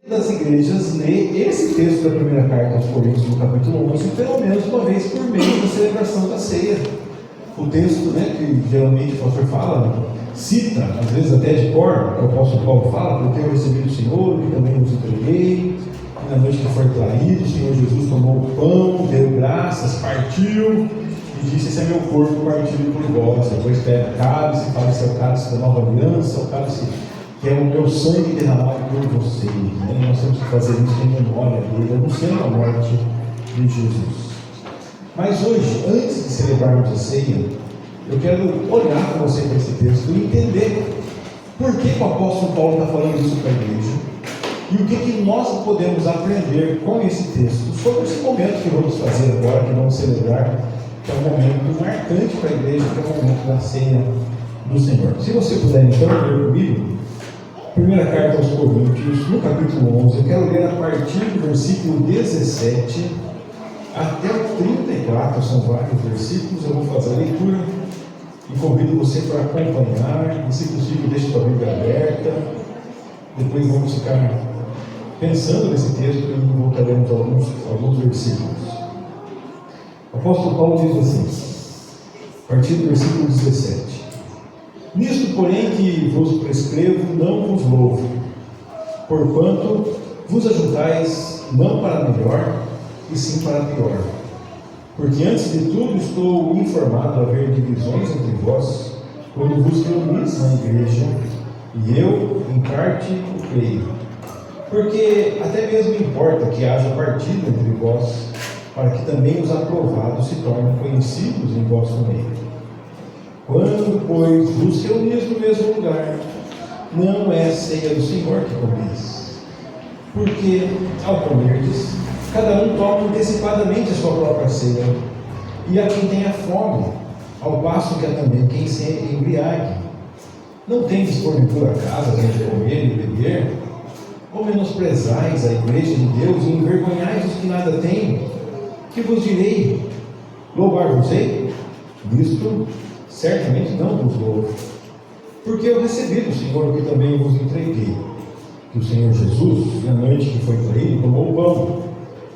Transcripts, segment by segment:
das igrejas lê esse texto da primeira carta aos Coríntios, no capítulo 11, pelo menos uma vez por mês na celebração da ceia. O texto, que geralmente o pastor fala, cita, às vezes até de cor, que o apóstolo Paulo fala, porque eu recebi do Senhor, que também nos entreguei, que na noite que foi traído, o Senhor Jesus tomou o pão, deu graças, partiu, e disse: esse é meu corpo partido por vós. Depois pega o cálice e fala: esse é o cálice da nova aliança, o cálice que é o meu sangue derramado por vocês. Nós temos que fazer isso em memória dele, anunciando a morte de Jesus. Mas hoje, antes de celebrarmos a ceia, eu quero olhar com você para esse texto e entender por que o apóstolo Paulo está falando isso para a igreja e o que nós podemos aprender com esse texto sobre esse momento que vamos fazer agora, que vamos celebrar, que é um momento marcante para a igreja, que é o momento da ceia do Senhor. Se você puder então ler comigo, primeira carta aos Coríntios, no capítulo 11, eu quero ler a partir do versículo 17 até o 34, são vários versículos. Eu vou fazer a leitura e convido você para acompanhar, e se possível deixe sua Bíblia aberta. Depois vamos ficar pensando nesse texto e voltaremos a alguns versículos. O apóstolo Paulo diz assim, a partir do versículo 17: nisto, porém, que vos prescrevo, não vos louvo, porquanto vos ajuntais não para melhor, e sim para pior. Porque antes de tudo estou informado a haver divisões entre vós, quando vos reunis na igreja, e eu, em parte, o creio. Porque até mesmo importa que haja partido entre vós, para que também os aprovados se tornem conhecidos em vosso meio. Quando, pois, vos reunis no mesmo lugar, não é a ceia do Senhor que comeis. Porque, ao comerdes, cada um toma antecipadamente a sua própria ceia, e a quem tenha fome, ao passo que há também quem se embriague. Não tendes porventura casas onde comer e beber? Ou menosprezais a igreja de Deus e envergonhais os que nada têm? Que vos direi? Louvar-vos-ei? Nisto certamente não vos louvo, porque eu recebi do Senhor o que também vos entreguei, que o Senhor Jesus, na noite que foi traído, tomou o pão,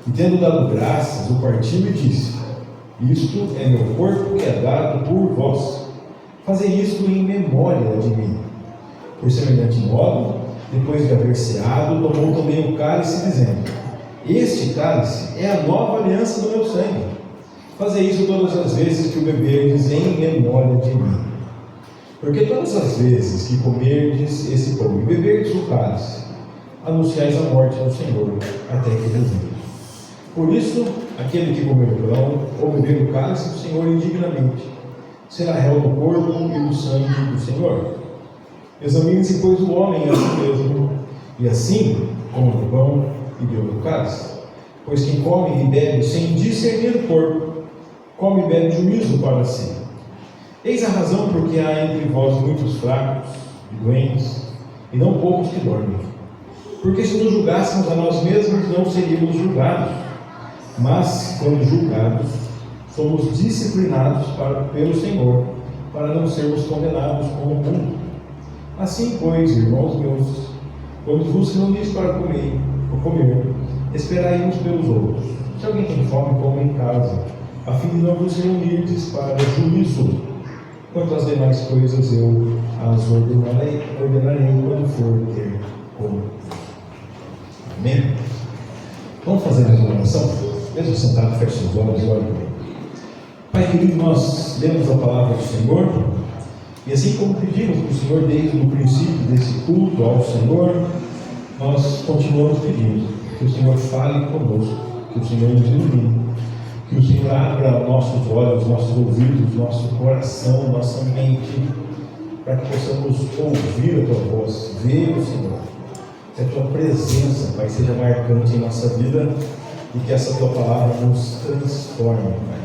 e tendo dado graças, o partiu e disse: isto é meu corpo que é dado por vós, fazei isto em memória de mim. Por semelhante modo, depois de haver ceado, tomou também o cálice, dizendo: este cálice é a nova aliança do meu sangue. Fazei isso todas as vezes que o beberdes em memória de mim. Porque todas as vezes que comerdes esse pão e beberdes o cálice, anunciais a morte do Senhor, até que ele venha. Por isso, aquele que comer o pão ou beber o cálice do Senhor indignamente, será réu do corpo e do sangue do Senhor. Examine-se, pois, o homem a si mesmo, e assim coma o pão e beba o cálice. Pois quem come e bebe sem discernir o corpo, come e bebe juízo para si. Eis a razão porque há entre vós muitos fracos e doentes, e não poucos que dormem. Porque se nos julgássemos a nós mesmos, não seríamos julgados. Mas, quando julgados, somos disciplinados pelo Senhor, para não sermos condenados com o mundo. Assim, pois, irmãos meus, quando vos reunis para comer, esperai uns pelos outros. Se alguém tem fome, coma em casa, a fim de não vos reunirdes para juízo. Quanto às demais coisas, eu as ordenarei quando for ter como. Amém? Vamos fazer mais uma oração? Mesmo sentado, feche os olhos e ore comigo. Pai querido, nós lemos a palavra do Senhor, e assim como pedimos para o Senhor desde o princípio desse culto ao Senhor, nós continuamos pedindo que o Senhor fale conosco, que o Senhor nos ilumine, que o Senhor abra nossos olhos, nossos ouvidos, nosso coração, nossa mente, para que possamos ouvir a Tua voz, ver o Senhor, que a Tua presença, Pai, seja marcante em nossa vida e que essa Tua palavra nos transforme, Pai.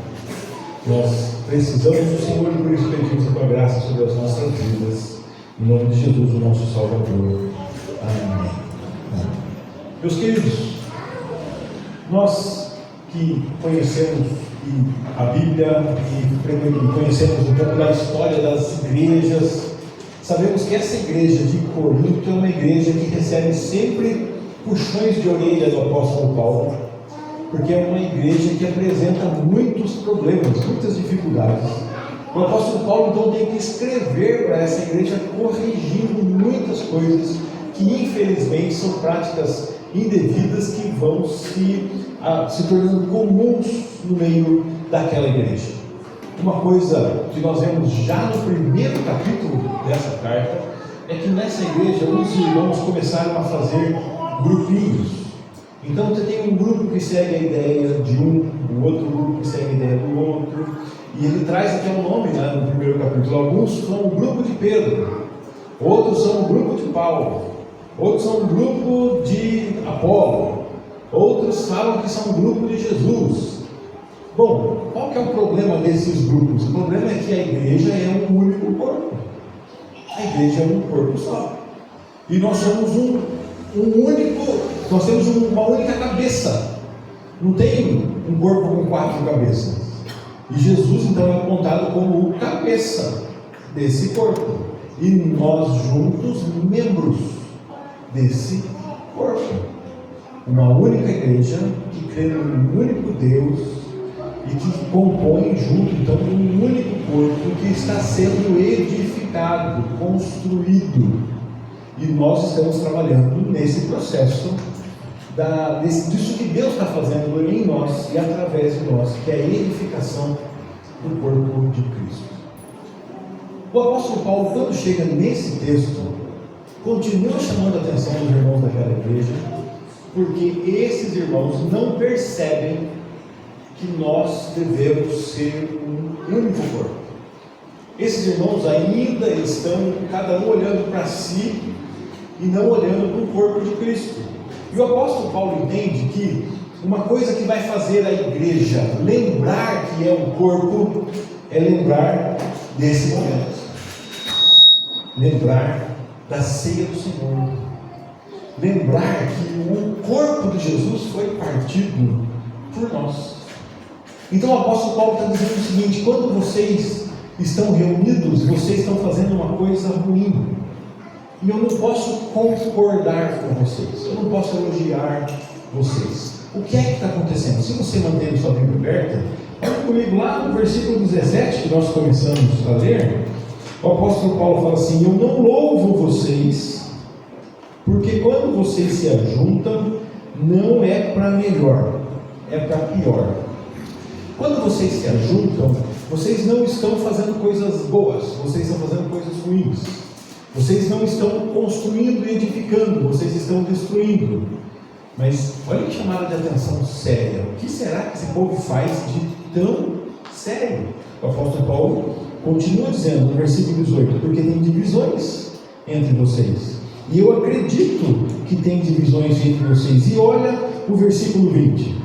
Nós precisamos do Senhor e por isso pedimos a Tua graça sobre as nossas vidas, em nome de Jesus, o nosso Salvador. Amém. Meus queridos, nós que conhecemos a Bíblia e conhecemos um pouco da história das igrejas, sabemos que essa igreja de Corinto é uma igreja que recebe sempre puxões de orelha do apóstolo Paulo, porque é uma igreja que apresenta muitos problemas, muitas dificuldades. O apóstolo Paulo então tem que escrever para essa igreja corrigindo muitas coisas que infelizmente são práticas indevidas que vão se tornando comuns no meio daquela igreja. Uma coisa que nós vemos já no primeiro capítulo dessa carta é que nessa igreja os irmãos começaram a fazer grupinhos. Então você tem um grupo que segue a ideia de um, o outro grupo que segue a ideia do outro, e ele traz até um nome, né, no primeiro capítulo. Alguns são o grupo de Pedro, outros são o grupo de Paulo, outros são o grupo de Apolo, outros falam que são o grupo de Jesus. Bom, qual que é o problema desses grupos? O problema é que a igreja é um único corpo. A igreja é um corpo só. E nós somos nós temos uma única cabeça. Não tem um corpo com 4 cabeças. E Jesus então é apontado como o cabeça desse corpo. E nós juntos, membros desse corpo. Uma única igreja que crê num único Deus e que compõe junto, então, um único corpo que está sendo edificado, construído. E nós estamos trabalhando nesse processo disso que Deus está fazendo em nós e através de nós, que é a edificação do corpo de Cristo. O apóstolo Paulo, quando chega nesse texto, continua chamando a atenção dos irmãos daquela igreja, porque esses irmãos não percebem que nós devemos ser um único corpo. Esses irmãos ainda estão, cada um olhando para si e não olhando para o corpo de Cristo. E o apóstolo Paulo entende que uma coisa que vai fazer a igreja lembrar que é um corpo é lembrar desse momento, lembrar da ceia do Senhor, lembrar que o corpo de Jesus foi partido por nós. Então o apóstolo Paulo está dizendo o seguinte: quando vocês estão reunidos, vocês estão fazendo uma coisa ruim, e eu não posso concordar com vocês, eu não posso elogiar vocês. O que é que está acontecendo? Se você mantém sua Bíblia aberta, olha comigo lá no versículo 17 que nós começamos a ler. O apóstolo Paulo fala assim: eu não louvo vocês, porque quando vocês se ajuntam, não é para melhor, é para pior. Quando vocês se ajuntam, vocês não estão fazendo coisas boas, vocês estão fazendo coisas ruins. Vocês não estão construindo e edificando, vocês estão destruindo. Mas olha que chamada de atenção séria. O que será que esse povo faz de tão sério? O apóstolo Paulo continua dizendo no versículo 18: porque tem divisões entre vocês. E eu acredito que tem divisões entre vocês. E olha o versículo 20: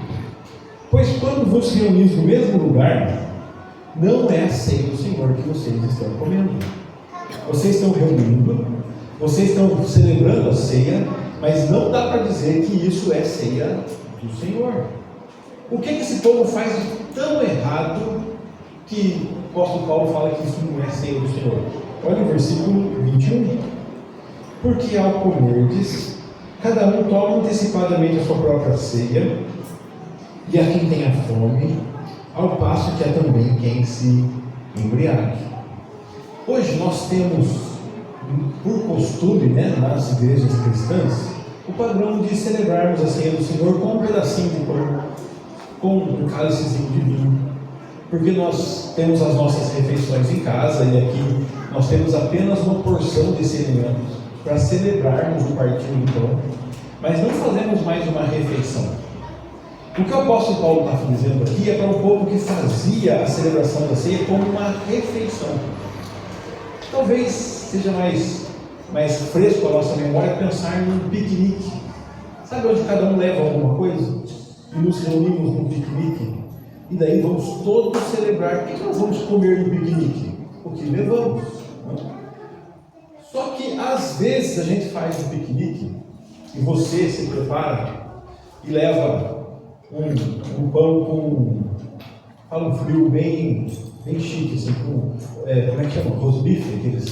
pois quando vos reunis no mesmo lugar, não é a ceia do Senhor que vocês estão comendo. Vocês estão reunindo, vocês estão celebrando a ceia, mas não dá para dizer que isso é ceia do Senhor. O que esse povo faz de tão errado que o apóstolo Paulo fala que isso não é ceia do Senhor? Olha o versículo 21. Porque ao comerdes, cada um toma antecipadamente a sua própria ceia, e a quem tenha fome, ao passo que há também quem se embriague. Hoje nós temos, por costume, nas igrejas cristãs, o padrão de celebrarmos a ceia do Senhor com um pedacinho de pão, com um cálicezinho de vinho, porque nós temos as nossas refeições em casa e aqui nós temos apenas uma porção desse alimento para celebrarmos o partir do pão, mas não fazemos mais uma refeição. O que o apóstolo Paulo está dizendo aqui é para um povo que fazia a celebração da ceia como uma refeição. Talvez seja mais fresco a nossa memória pensar num piquenique. Sabe onde cada um leva alguma coisa? E nos reunimos num piquenique. E daí vamos todos celebrar. O que nós vamos comer no piquenique? O que levamos. Só que às vezes a gente faz um piquenique e você se prepara e leva um pão com, fala um frio bem chique, assim, com, como é que chama? Rosbife, aqueles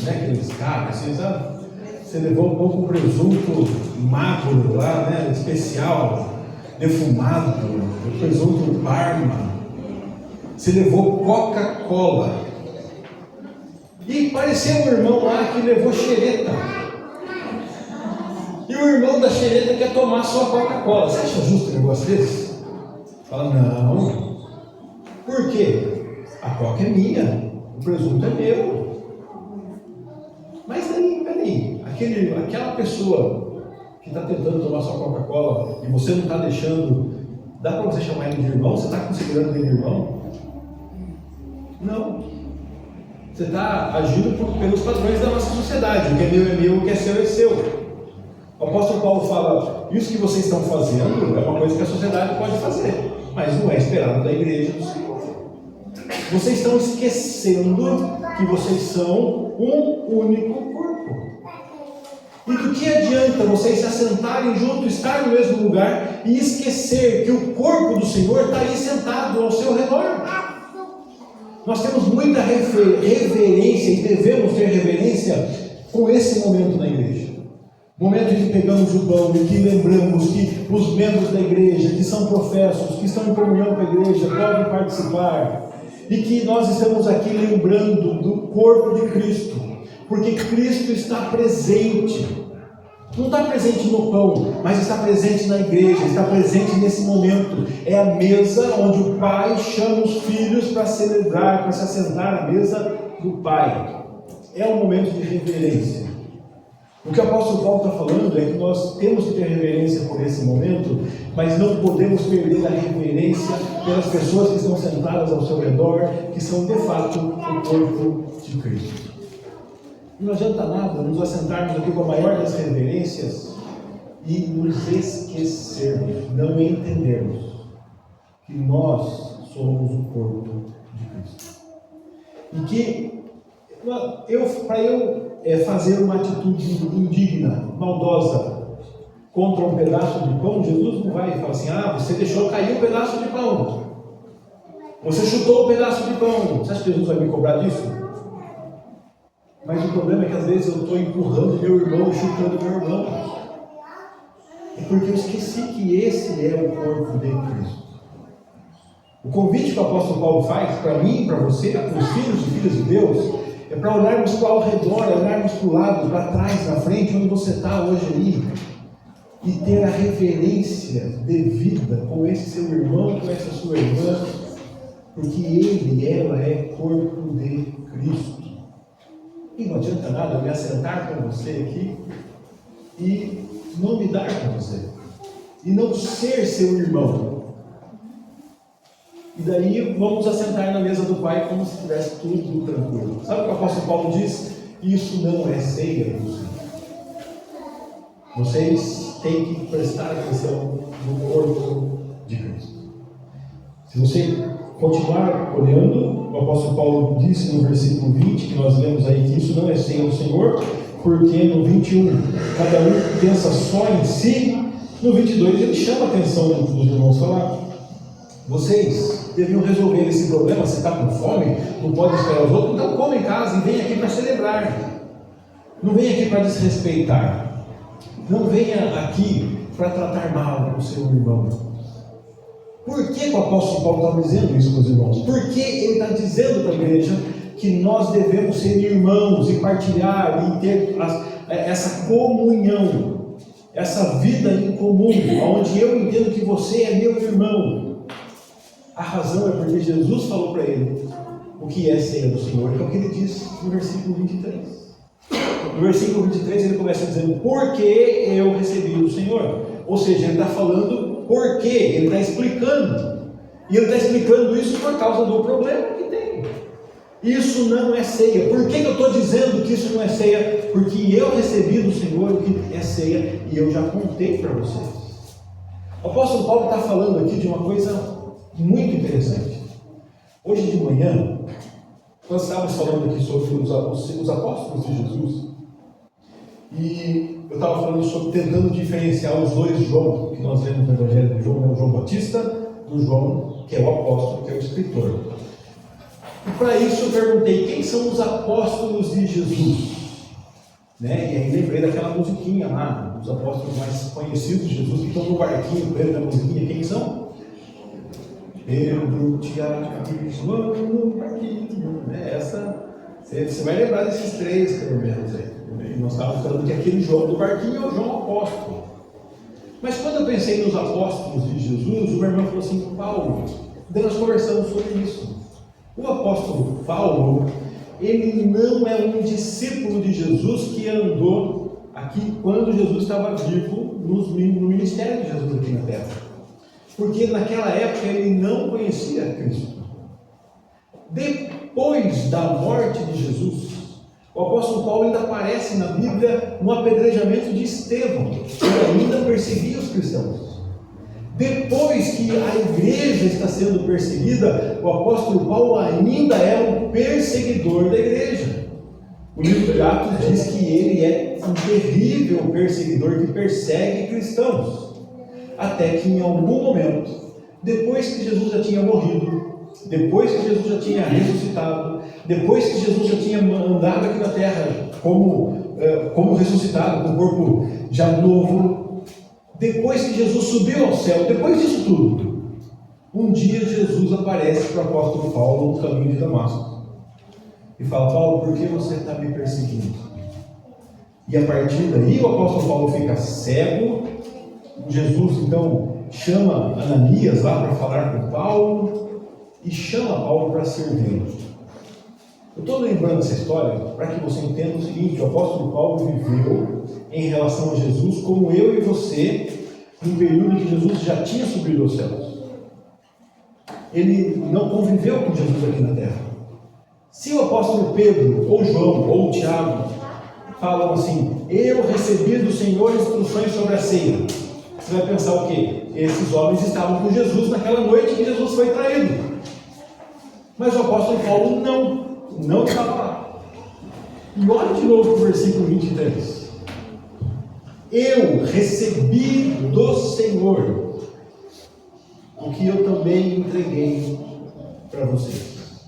carnes, assim, sabe? Você levou um pouco presunto magro lá, né? Especial, defumado, presunto Parma. Você levou Coca-Cola. E pareceu um irmão lá que levou xereta. E o irmão da xereta quer tomar sua Coca-Cola. Você acha justo um negócio desse? Fala, não. Por quê? A Coca é minha, o presunto é meu. Mas aí, peraí, aquela pessoa que está tentando tomar sua Coca-Cola e você não está deixando, dá para você chamar ele de irmão? Você está considerando ele irmão? Não. Você está agindo pelos padrões da nossa sociedade. O que é meu, o que é seu é seu. O apóstolo Paulo fala, isso que vocês estão fazendo é uma coisa que a sociedade pode fazer, mas não é esperado da igreja do Senhor. Vocês estão esquecendo que vocês são um único corpo. E do que adianta vocês se assentarem juntos, estar no mesmo lugar e esquecer que o corpo do Senhor está aí sentado ao seu redor? Nós temos muita reverência e devemos ter reverência com esse momento na igreja. Momento em que pegamos o pão e que lembramos que os membros da igreja, que são professos, que estão em comunhão com a igreja, podem participar. E que nós estamos aqui lembrando do corpo de Cristo. Porque Cristo está presente. Não está presente no pão, mas está presente na igreja, está presente nesse momento. É a mesa onde o Pai chama os filhos para celebrar, para se assentar à mesa do Pai. É um momento de reverência. O que o apóstolo Paulo está falando é que nós temos que ter reverência por esse momento, mas não podemos perder a reverência pelas pessoas que estão sentadas ao seu redor, que são de fato o corpo de Cristo. Não adianta nada nos assentarmos aqui com a maior das reverências e nos esquecermos, não entendermos que nós somos o corpo de Cristo. E que para eu fazer uma atitude indigna, maldosa, contra um pedaço de pão, Jesus não vai falar assim, você deixou cair um pedaço de pão, você chutou um pedaço de pão, você acha que Jesus vai me cobrar disso? Mas o problema é que às vezes eu estou empurrando meu irmão e chutando meu irmão. É porque eu esqueci que esse é o corpo de Cristo. O convite que o apóstolo Paulo faz para mim, para você, para os filhos e filhas de Deus, é para olharmos para o redor, olharmos para o lado, para trás, na frente, onde você está hoje aí, e ter a reverência devida com esse seu irmão, com essa sua irmã, porque ele, ela é corpo de Cristo. E não adianta nada eu me assentar com você aqui e não me dar com você, e não ser seu irmão. E daí vamos assentar na mesa do Pai como se estivesse tudo tranquilo. Sabe o que o apóstolo Paulo diz? Isso não é ceia do Senhor. Vocês têm que prestar atenção no corpo de Cristo. Se você continuar olhando, o apóstolo Paulo disse no versículo 20, que nós lemos aí, que isso não é ceia do Senhor, porque no 21, cada um pensa só em si. No 22, ele chama a atenção dos irmãos, falar: vocês deviam resolver esse problema. Você está com fome, não pode esperar os outros, então come em casa e vem aqui para celebrar. Não vem aqui para desrespeitar. Não venha aqui para tratar mal o seu irmão. Por que o apóstolo Paulo está dizendo isso, meus irmãos? Porque ele está dizendo para a igreja que nós devemos ser irmãos e partilhar e ter essa comunhão, essa vida em comum, onde eu entendo que você é meu irmão. A razão é porque Jesus falou para ele o que é ceia do Senhor, que é o que ele diz no versículo 23. No versículo 23 ele começa dizendo: porque eu recebi do Senhor. Ou seja, ele está falando por quê, ele está explicando. E ele está explicando isso por causa do problema que tem. Isso não é ceia. Por que eu estou dizendo que isso não é ceia? Porque eu recebi do Senhor o que é ceia e eu já contei para vocês. O apóstolo Paulo está falando aqui de uma coisa muito interessante. Hoje de manhã, nós estávamos falando aqui sobre os apóstolos de Jesus. E eu estava falando sobre, tentando diferenciar os dois João, que nós lemos no Evangelho de João, né? O João Batista, do João, que é o apóstolo, que é o escritor. E para isso eu perguntei: quem são os apóstolos de Jesus? né? E aí lembrei daquela musiquinha lá, os apóstolos mais conhecidos de Jesus que estão no barquinho, com ele da musiquinha, quem são? Pedro, Tiago e João no barquinho, né? Essa, você vai lembrar desses três, pelo menos aí. E nós estávamos falando que aquele João do barquinho é o João apóstolo. Mas quando eu pensei nos apóstolos de Jesus, o meu irmão falou assim: Paulo, daí nós conversamos sobre isso. O apóstolo Paulo, ele não é um discípulo de Jesus que andou aqui quando Jesus estava vivo no ministério de Jesus aqui na terra. Porque naquela época ele não conhecia Cristo. Depois da morte de Jesus, o apóstolo Paulo ainda aparece na Bíblia no apedrejamento de Estevão, que ainda perseguia os cristãos. Depois que a igreja está sendo perseguida, o apóstolo Paulo ainda é um perseguidor da igreja. O livro de Atos diz que ele é um terrível perseguidor que persegue cristãos. Até que em algum momento, depois que Jesus já tinha morrido, depois que Jesus já tinha ressuscitado, depois que Jesus já tinha andado aqui na terra como ressuscitado, com o corpo já novo, depois que Jesus subiu ao céu, depois disso tudo, um dia Jesus aparece para o apóstolo Paulo no caminho de Damasco e fala: Paulo, por que você está me perseguindo? E a partir daí o apóstolo Paulo fica cego. Jesus então chama Ananias lá para falar com Paulo e chama Paulo para servi-lo. Eu estou lembrando essa história para que você entenda o seguinte: o apóstolo Paulo viveu em relação a Jesus como eu e você, num período que Jesus já tinha subido aos céus. Ele não conviveu com Jesus aqui na terra. Se o apóstolo Pedro, ou João, ou Tiago falam assim: eu recebi do Senhor instruções sobre a ceia, você vai pensar o quê? Esses homens estavam com Jesus naquela noite que Jesus foi traído. Mas o apóstolo Paulo não estava lá. E olha de novo para o versículo 23. Eu recebi do Senhor o que eu também entreguei para vocês.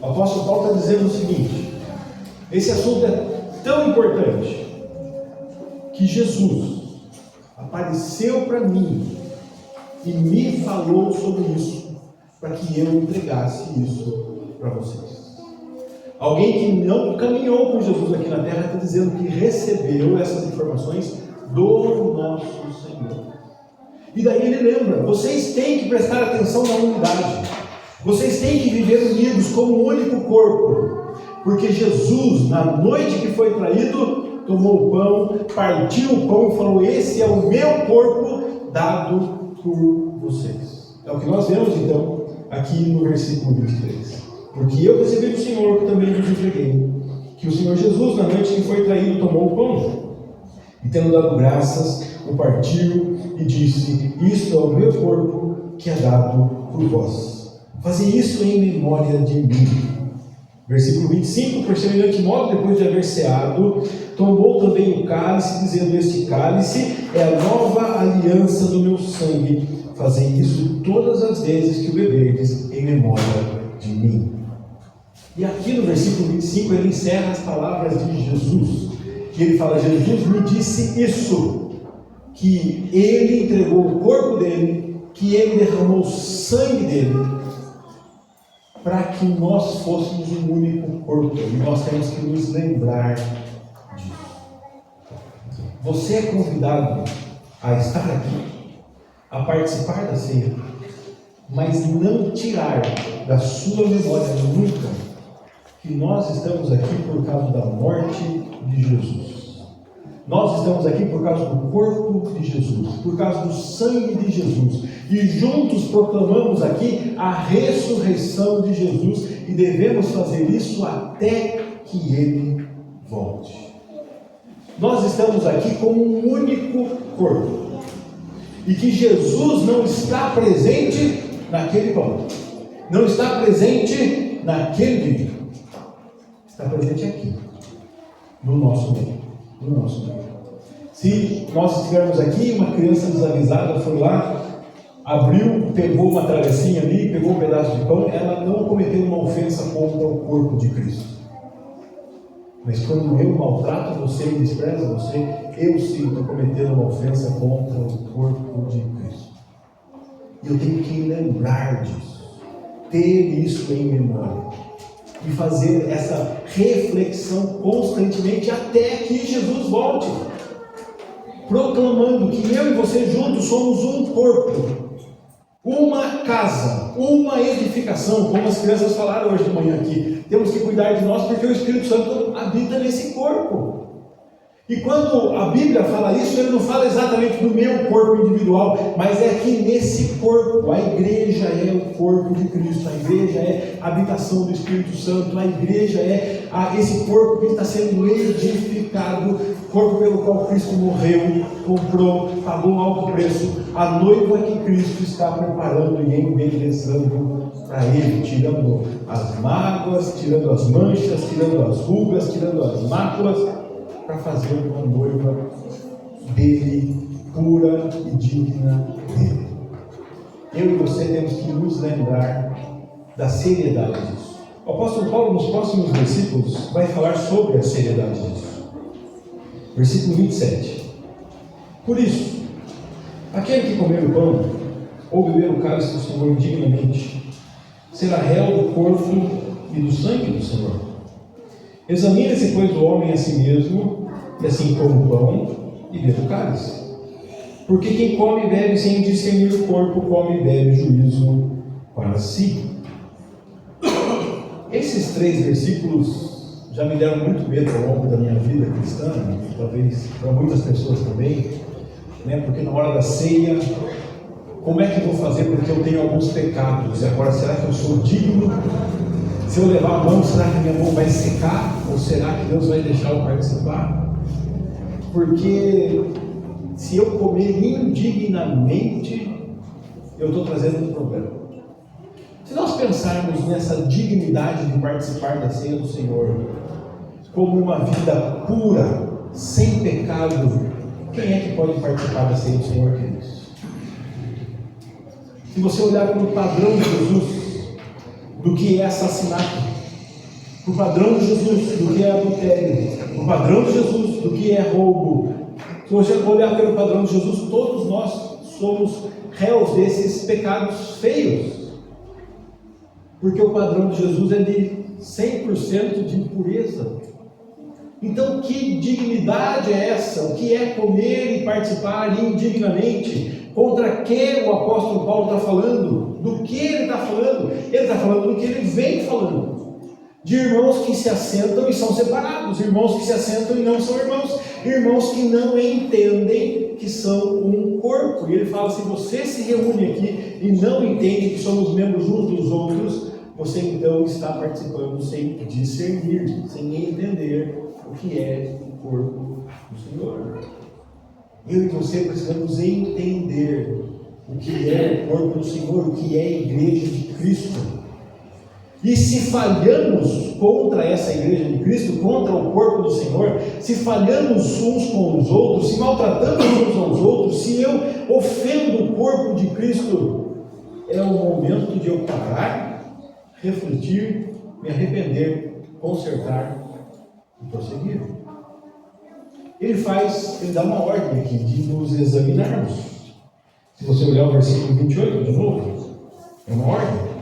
O apóstolo Paulo está dizendo o seguinte: esse assunto é tão importante que Jesus apareceu para mim e me falou sobre isso, para que eu entregasse isso para vocês. Alguém que não caminhou com Jesus aqui na terra está dizendo que recebeu essas informações do nosso Senhor. E daí ele lembra: vocês têm que prestar atenção na unidade, vocês têm que viver unidos como um único corpo, porque Jesus, na noite que foi traído, tomou o pão, partiu o pão e falou: esse é o meu corpo dado por vocês. É o que nós vemos então aqui no versículo 23. Porque eu recebi do Senhor, que também vos entreguei, que o Senhor Jesus, na noite que foi traído, tomou o pão, e tendo dado graças, o partiu e disse: isto é o meu corpo que é dado por vós. Fazei isso em memória de mim. Versículo 25: por semelhante modo, depois de haver ceado, tomou também o cálice, dizendo: este cálice é a nova aliança do meu sangue. Fazei isso todas as vezes que o beberdes, em memória de mim. E aqui no versículo 25 ele encerra as palavras de Jesus. E ele fala: Jesus me disse isso, que ele entregou o corpo dele, que ele derramou o sangue dele, para que nós fôssemos um único corpo. E nós temos que nos lembrar disso. Você é convidado a estar aqui, a participar da ceia, mas não tirar da sua memória nunca que nós estamos aqui por causa da morte de Jesus. Nós estamos aqui por causa do corpo de Jesus, por causa do sangue de Jesus, e juntos proclamamos aqui a ressurreição de Jesus, e devemos fazer isso até que Ele volte. Nós estamos aqui como um único corpo, e que Jesus não está presente naquele pão, não está presente naquele vinho, está presente aqui, no nosso meio. No nosso meio. Se nós estivermos aqui, uma criança desavisada foi lá, abriu, pegou uma travessinha ali, pegou um pedaço de pão, ela não cometeu uma ofensa contra o corpo de Cristo. Mas quando eu maltrato você e desprezo você, eu sim estou cometendo uma ofensa contra o corpo de Cristo. E eu tenho que lembrar disso, ter isso em memória e fazer essa reflexão constantemente até que Jesus volte, proclamando que eu e você juntos somos um corpo, uma casa, uma edificação, como as crianças falaram hoje de manhã aqui. Temos que cuidar de nós porque o Espírito Santo habita nesse corpo. E quando a Bíblia fala isso, ele não fala exatamente do meu corpo individual, mas é que nesse corpo, a igreja é o corpo de Cristo, a igreja é a habitação do Espírito Santo, a igreja é esse corpo que está sendo edificado, corpo pelo qual Cristo morreu, comprou, pagou um alto preço, a noiva que Cristo está preparando e embelezando para Ele, tirando as mágoas, tirando as manchas, tirando as rugas, tirando as máculas, para fazer uma noiva dele, pura e digna dele. Eu e você temos que nos lembrar da seriedade disso. O apóstolo Paulo, nos próximos versículos, vai falar sobre a seriedade disso. Versículo 27. Por isso, aquele que comer o pão ou beber o cálice do Senhor indignamente será réu do corpo e do sangue do Senhor. Examine-se, pois, o homem a si mesmo, e assim come o pão e bebe o cálice. Porque quem come e bebe sem discernir o corpo, come e bebe juízo para si. Esses 3 versículos já me deram muito medo ao longo da minha vida cristã, talvez para muitas pessoas também, né? Porque na hora da ceia, como é que eu vou fazer porque eu tenho alguns pecados? E agora, será que eu sou digno? Se eu levar a mão, será que minha mão vai secar? Ou será que Deus vai deixar eu participar? Porque se eu comer indignamente, eu estou trazendo um problema. Se nós pensarmos nessa dignidade de participar da ceia do Senhor como uma vida pura, sem pecado, quem é que pode participar da ceia do Senhor, queridos? Se você olhar para o padrão de Jesus, do que é assassinato, o padrão de Jesus do que é adultério, o padrão de Jesus do que é roubo. Se você olhar pelo padrão de Jesus, todos nós somos réus desses pecados feios, porque o padrão de Jesus é de 100% de impureza. Então, que dignidade é essa? O que é comer e participar indignamente? Contra que o apóstolo Paulo está falando? Do que ele está falando? Ele está falando do que ele vem falando. De irmãos que se assentam e são separados. Irmãos que se assentam e não são irmãos. Irmãos que não entendem que são um corpo. E ele fala, se você se reúne aqui e não entende que somos membros uns dos outros, você então está participando sem discernir, sem entender o que é o corpo do Senhor. Eu e você precisamos entender o que é o corpo do Senhor, o que é a igreja de Cristo. E se falhamos contra essa igreja de Cristo, contra o corpo do Senhor, se falhamos uns com os outros, se maltratamos uns aos outros, se eu ofendo o corpo de Cristo, é o momento de eu parar, refletir, me arrepender, consertar e prosseguir. Ele dá uma ordem aqui de nos examinarmos. Se você olhar o versículo 28 de novo, é uma ordem.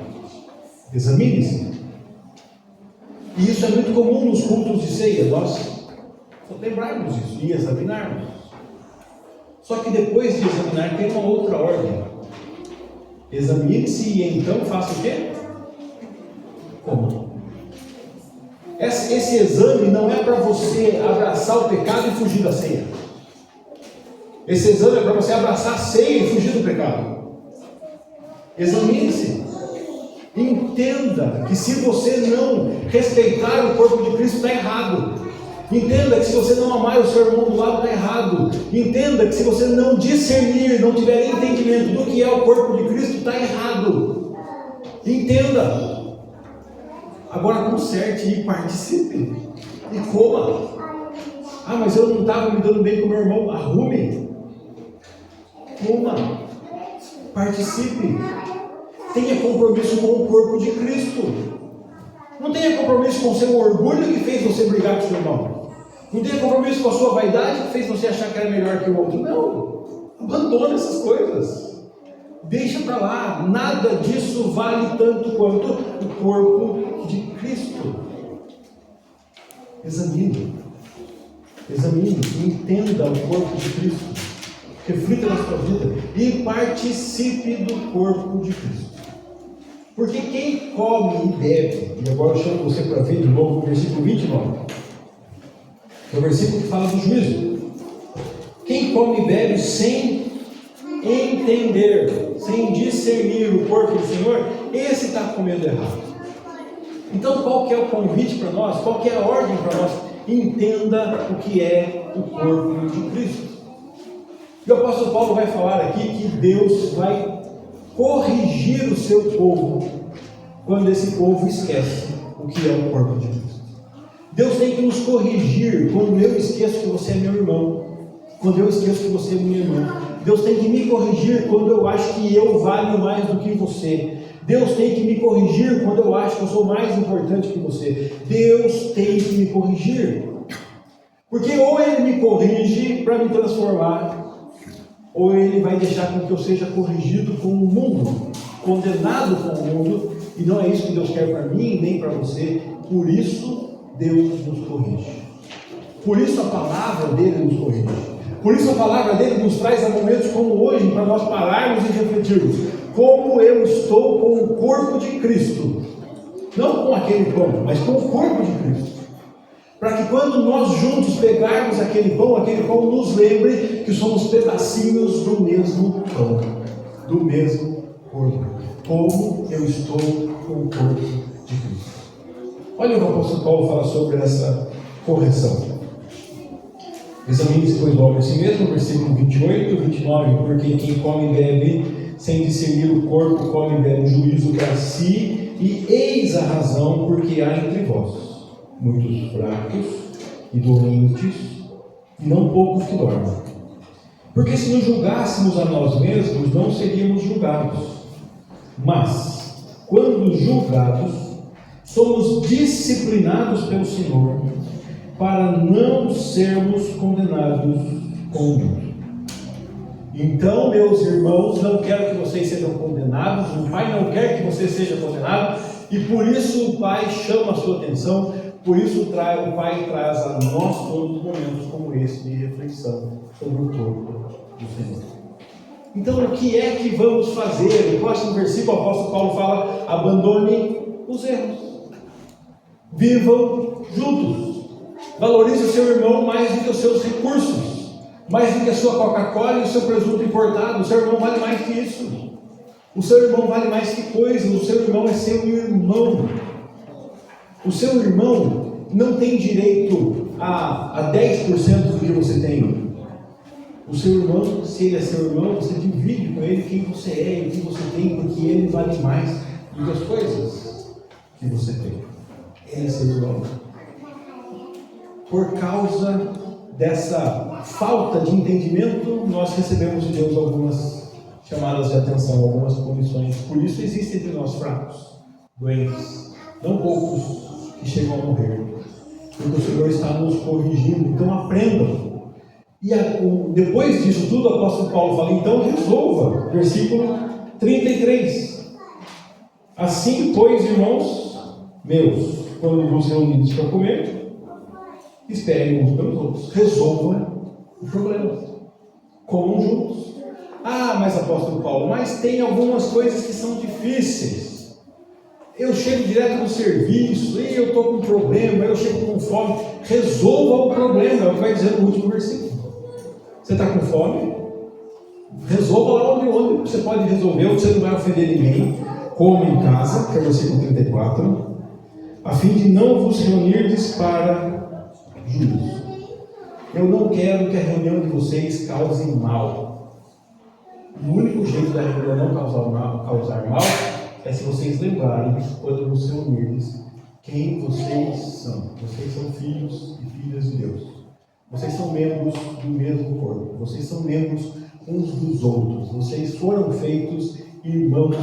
Examine-se. E isso é muito comum nos cultos de ceia, nós lembrarmos isso e examinarmos. Só que depois de examinar tem uma outra ordem. Examine-se e então faça o quê? Como? Esse exame não é para você abraçar o pecado e fugir da ceia. Esse exame é para você abraçar a ceia e fugir do pecado. Examine-se. Entenda que se você não respeitar o corpo de Cristo, está errado. Entenda que se você não amar o seu irmão do lado, está errado. Entenda que se você não discernir, não tiver entendimento do que é o corpo de Cristo, está errado. Entenda. Agora conserte e participe. E coma. Ah, mas eu não estava me dando bem com meu irmão. Arrume. Coma. Participe. Tenha compromisso com o corpo de Cristo. Não tenha compromisso com o seu orgulho que fez você brigar com o seu irmão. Não tenha compromisso com a sua vaidade que fez você achar que era melhor que o outro. Não. Abandona essas coisas. Deixa para lá. Nada disso vale tanto quanto o corpo de Cristo. Examine. Entenda o corpo de Cristo. Reflita na sua vida e participe do corpo de Cristo. Porque quem come e bebe, e agora eu chamo você para ver de novo o versículo 29, é o versículo que fala do juízo. Quem come e bebe sem entender, sem discernir o corpo do Senhor, esse está comendo errado. Então qual que é o convite para nós? Qual que é a ordem para nós? Entenda o que é o corpo de Cristo. E o apóstolo Paulo vai falar aqui que Deus vai corrigir o seu povo quando esse povo esquece o que é o corpo de Cristo. Deus tem que nos corrigir quando eu esqueço que você é meu irmão, quando eu esqueço que você é minha irmã. Deus tem que me corrigir quando eu acho que eu valho mais do que você. Deus tem que me corrigir quando eu acho que eu sou mais importante que você. Deus tem que me corrigir. Porque ou Ele me corrige para me transformar, ou Ele vai deixar com que eu seja corrigido com o mundo, condenado com o mundo, e não é isso que Deus quer para mim, nem para você. Por isso, Deus nos corrige. Por isso a palavra dele nos corrige. Por isso a palavra dele nos traz a momentos como hoje, para nós pararmos e refletirmos. Como eu estou com o corpo de Cristo. Não com aquele pão, mas com o corpo de Cristo. Para que quando nós juntos pegarmos aquele pão nos lembre que somos pedacinhos do mesmo pão, do mesmo corpo. Como eu estou com o corpo de Cristo. Olha o que o apóstolo Paulo fala sobre essa correção. Examine-se, pois, o homem a si mesmo, versículo 28, 29, porque quem come e bebe sem discernir o corpo, come e bebe juízo para si, e eis a razão porque há entre vós muitos fracos e doentes, e não poucos que dormem. Porque se nos julgássemos a nós mesmos, não seríamos julgados. Mas, quando julgados, somos disciplinados pelo Senhor, para não sermos condenados com o mundo. Então, meus irmãos, não quero que vocês sejam condenados, o Pai não quer que você seja condenado, e por isso o Pai chama a sua atenção, por isso o Pai traz a nós todos momentos como esse de reflexão sobre o corpo do Senhor. Então, o que é que vamos fazer? No próximo versículo, o apóstolo Paulo fala: abandone os erros, vivam juntos. Valorize o seu irmão mais do que os seus recursos, mais do que a sua Coca-Cola e o seu presunto importado. O seu irmão vale mais que isso. O seu irmão vale mais que coisas. O seu irmão é seu irmão. O seu irmão não tem direito a 10% do que você tem. O seu irmão, se ele é seu irmão, você divide com ele quem você é e o que você tem, porque ele vale mais do que as coisas que você tem. Ele é seu irmão. Por causa dessa falta de entendimento, nós recebemos de Deus algumas chamadas de atenção, algumas punições. Por isso existem entre nós fracos, doentes, não poucos que chegam a morrer. Porque o Senhor está nos corrigindo. Então aprendam. E depois disso tudo, o apóstolo Paulo fala: então resolva. Versículo 33. Assim, pois, irmãos meus, quando vos reunidos para comer, esperem uns pelos outros, resolvam o problema, comam juntos. Ah, mas apóstolo Paulo, mas tem algumas coisas que são difíceis. Eu chego direto no serviço, e eu estou com um problema, eu chego com fome. Resolva o problema, é o que vai dizer no último versículo. Você está com fome? Resolva lá onde você pode resolver, onde você não vai ofender ninguém. Coma em casa, que é o versículo 34, a fim de não vos reunirdes para juízo. Eu não quero que a reunião de vocês cause mal. O único jeito da reunião não causar mal é se vocês lembrarem, quando vos reunirdes, quem vocês são. Vocês são filhos e filhas de Deus. Vocês são membros do mesmo corpo. Vocês são membros uns dos outros. Vocês foram feitos irmãos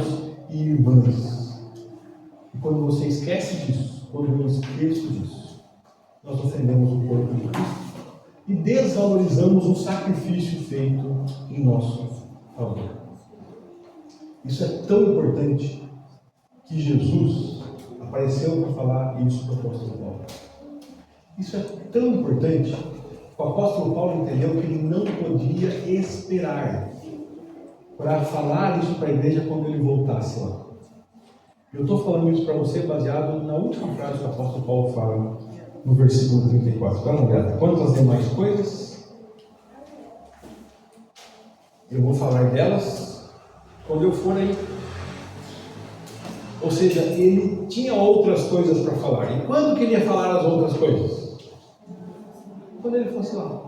e irmãs. E quando você esquece disso, quando eu esqueço disso, nós ofendemos o corpo de Cristo e desvalorizamos o sacrifício feito em nosso favor. Isso é tão importante que Jesus apareceu para falar isso para o apóstolo Paulo. Isso é tão importante que o apóstolo Paulo entendeu que ele não podia esperar para falar isso para a igreja quando ele voltasse lá. Eu estou falando isso para você baseado na última frase que o apóstolo Paulo fala no versículo 34. Dá uma olhada. Quanto às demais coisas, eu vou falar delas quando eu for aí. Ou seja, ele tinha outras coisas para falar. E quando que ele ia falar as outras coisas? Quando ele fosse lá.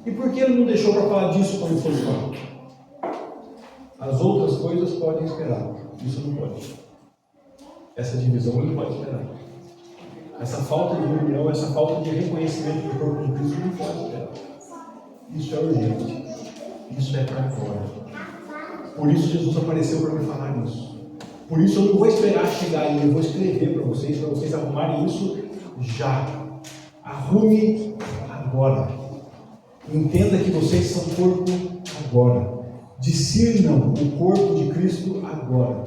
E por que ele não deixou para falar disso quando ele fosse lá? As outras coisas podem esperar. Isso não pode. Essa divisão ele pode esperar. Essa falta de união, essa falta de reconhecimento do corpo de Cristo não pode esperar. Isso é urgente. Isso é para agora. Por isso Jesus apareceu para me falar isso. Por isso eu não vou esperar chegar aí, eu vou escrever para vocês arrumarem isso já. Arrume agora. Entenda que vocês são corpo agora. Discernam o corpo de Cristo agora.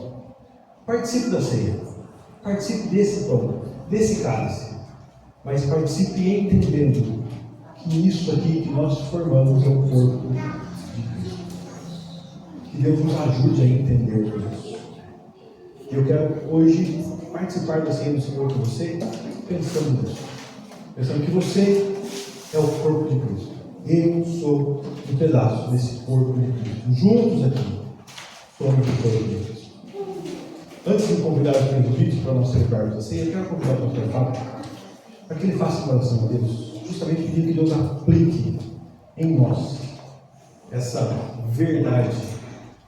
Participe da ceia. Participe desse pão, desse cálice. Mas participe entendendo que isso aqui que nós formamos é o corpo de Cristo. Que Deus nos ajude a entender isso. Eu quero hoje participar da ceia do Senhor com você, pensando nisso. Pensando que você é o corpo de Cristo. Eu sou um pedaço desse corpo de Cristo. Juntos aqui, somos o corpo de Cristo. Antes de convidar os presbíteros para nós celebrarmos a ceia, eu quero convidar o pastor Fábio para que ele faça uma oração a Deus, justamente pedindo que Deus aplique em nós essa verdade